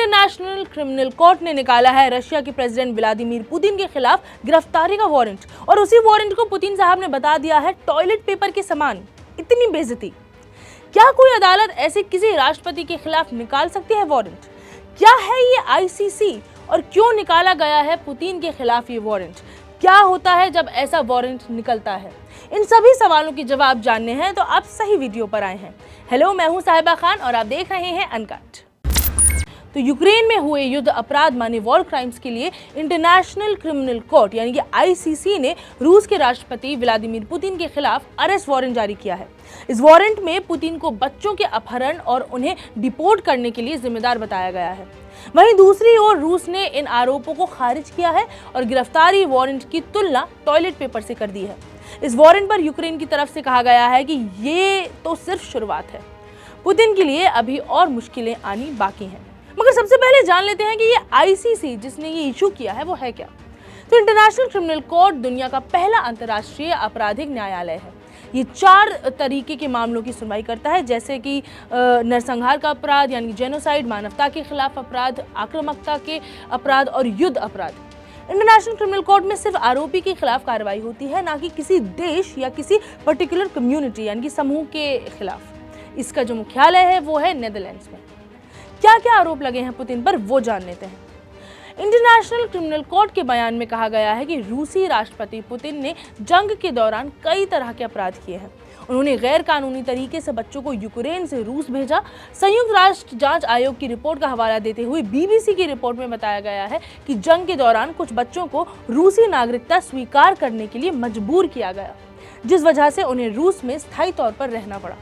International criminal court ने निकाला है रशिया के प्रेसिडेंट व्लादिमीर पुतिन के खिलाफ गिरफ्तारी का वारंट, और उसी वारंट को पुतिन साहब ने बता दिया है टॉयलेट पेपर के समान। इतनी बेइज्जती! क्या कोई अदालत ऐसे किसी राष्ट्रपति के खिलाफ निकाल सकती है वारंट? क्या है ये आईसीसी और क्यों निकाला गया है पुतिन के खिलाफ ये वारंट? क्या होता है जब ऐसा वारंट निकलता है? इन सभी सवालों के जवाब जानने हैं तो आप सही वीडियो पर आए हैं। हेलो, मैं हूं साहिबा खान और आप देख रहे हैं अनकट। तो यूक्रेन में हुए युद्ध अपराध माने वॉर क्राइम्स के लिए इंटरनेशनल क्रिमिनल कोर्ट यानी कि आईसीसी ने रूस के राष्ट्रपति व्लादिमीर पुतिन के खिलाफ अरेस्ट वारंट जारी किया है। इस वारंट में पुतिन को बच्चों के अपहरण और उन्हें डिपोर्ट करने के लिए जिम्मेदार बताया गया है। वहीं दूसरी ओर रूस ने इन आरोपों को खारिज किया है और गिरफ्तारी वारंट की तुलना टॉयलेट पेपर से कर दी है। इस वारंट पर यूक्रेन की तरफ से कहा गया है कि ये तो सिर्फ शुरुआत है, पुतिन के लिए अभी और मुश्किलें आनी बाकी हैं। मगर सबसे पहले जान लेते हैं कि ये आईसीसी जिसने ये इशू किया है वो है क्या। तो इंटरनेशनल क्रिमिनल कोर्ट दुनिया का पहला अंतर्राष्ट्रीय आपराधिक न्यायालय है। ये 4 तरीके के मामलों की सुनवाई करता है, जैसे कि नरसंहार का अपराध यानी जेनोसाइड, मानवता के खिलाफ अपराध, आक्रामकता के अपराध और युद्ध अपराध। इंटरनेशनल क्रिमिनल कोर्ट में सिर्फ आरोपी के खिलाफ कार्रवाई होती है, ना कि किसी देश या किसी पर्टिकुलर कम्युनिटी यानी कि समूह के खिलाफ। इसका जो मुख्यालय है वो है नेदरलैंड्स में। क्या क्या आरोप लगे हैं पुतिन पर वो जान लेते हैं। इंटरनेशनल क्रिमिनल कोर्ट के बयान में कहा गया है कि रूसी राष्ट्रपति पुतिन ने जंग के दौरान कई तरह के अपराध किए हैं। उन्होंने गैर कानूनी तरीके से बच्चों को यूक्रेन से रूस भेजा। संयुक्त राष्ट्र जांच आयोग की रिपोर्ट का हवाला देते हुए बीबीसी की रिपोर्ट में बताया गया है कि जंग के दौरान कुछ बच्चों को रूसी नागरिकता स्वीकार करने के लिए मजबूर किया गया, जिस वजह से उन्हें रूस में स्थायी तौर पर रहना पड़ा।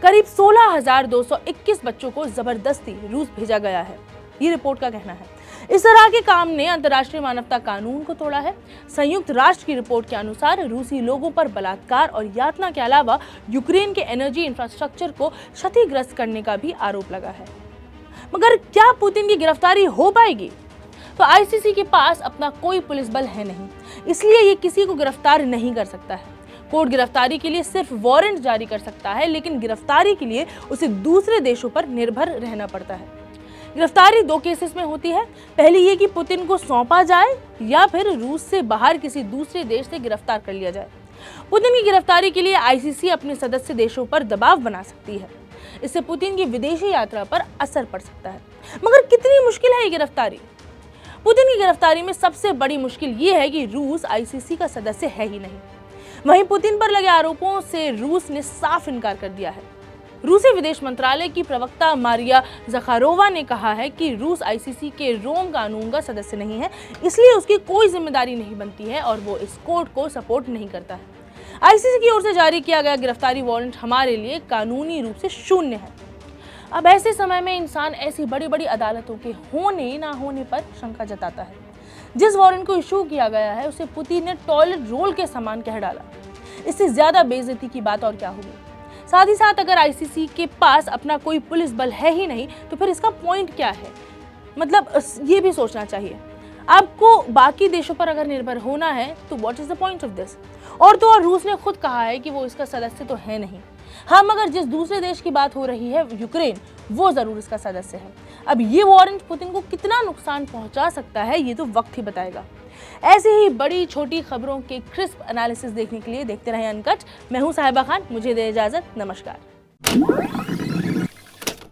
करीब 16,221 बच्चों को जबरदस्ती रूस भेजा गया है, ये रिपोर्ट का कहना है। इस तरह के काम ने अंतर्राष्ट्रीय मानवता कानून को तोड़ा है। संयुक्त राष्ट्र की रिपोर्ट के अनुसार रूसी लोगों पर बलात्कार और यातना के अलावा यूक्रेन के एनर्जी इंफ्रास्ट्रक्चर को क्षतिग्रस्त करने का भी आरोप लगा है। मगर क्या पुतिन की गिरफ्तारी हो पाएगी? तो आईसीसी के पास अपना कोई पुलिस बल है नहीं, इसलिए ये किसी को गिरफ्तार नहीं कर सकता है। कोर्ट गिरफ्तारी के लिए सिर्फ वारंट जारी कर सकता है, लेकिन गिरफ्तारी के लिए उसे दूसरे देशों पर निर्भर रहना पड़ता है। गिरफ्तारी 2 केसेस में होती है। पहली ये कि पुतिन को सौंपा जाए या फिर रूस से बाहर किसी दूसरे देश से गिरफ्तार कर लिया जाए। पुतिन की गिरफ्तारी के लिए आईसीसी अपने सदस्य देशों पर दबाव बना सकती है। इससे पुतिन की विदेशी यात्रा पर असर पड़ सकता है। मगर कितनी मुश्किल है ये गिरफ्तारी? पुतिन की गिरफ्तारी में सबसे बड़ी मुश्किल ये है कि रूस आईसीसी का सदस्य है ही नहीं। वहीं पुतिन पर लगे आरोपों से रूस ने साफ इनकार कर दिया है। रूसी विदेश मंत्रालय की प्रवक्ता मारिया ज़खारोवा ने कहा है कि रूस आईसीसी के रोम कानून का सदस्य नहीं है, इसलिए उसकी कोई जिम्मेदारी नहीं बनती है और वो इस कोर्ट को सपोर्ट नहीं करता है। आईसीसी की ओर से जारी किया गया गिरफ्तारी वारंट हमारे लिए कानूनी रूप से शून्य है। अब ऐसे समय में इंसान ऐसी बड़ी बड़ी अदालतों के होने ना होने पर शंका जताता है। जिस वारंट को इशू किया गया है उसे पुतिन ने टॉयलेट रोल के समान कह डाला। इससे ज्यादा बेइज्जती की बात और क्या होगी? साथ ही साथ अगर आईसीसी के पास अपना कोई पुलिस बल है ही नहीं तो फिर इसका पॉइंट क्या है? मतलब ये भी सोचना चाहिए। आपको बाकी देशों पर अगर निर्भर होना है तो what is the point of this? और तो और रूस ने खुद कहा है कि वो इसका सदस्य तो है नहीं। हाँ, मगर जिस दूसरे देश की बात हो रही है यूक्रेन, वो जरूर इसका सदस्य है। अब ये वारंट पुतिन को कितना नुकसान पहुंचा सकता है ये तो वक्त ही बताएगा। ऐसे ही बड़ी छोटी खबरों के क्रिस्प एनालिसिस देखने के लिए देखते रहें अनकट। मैं हूं साहिबा खान, मुझे दे इजाजत। नमस्कार।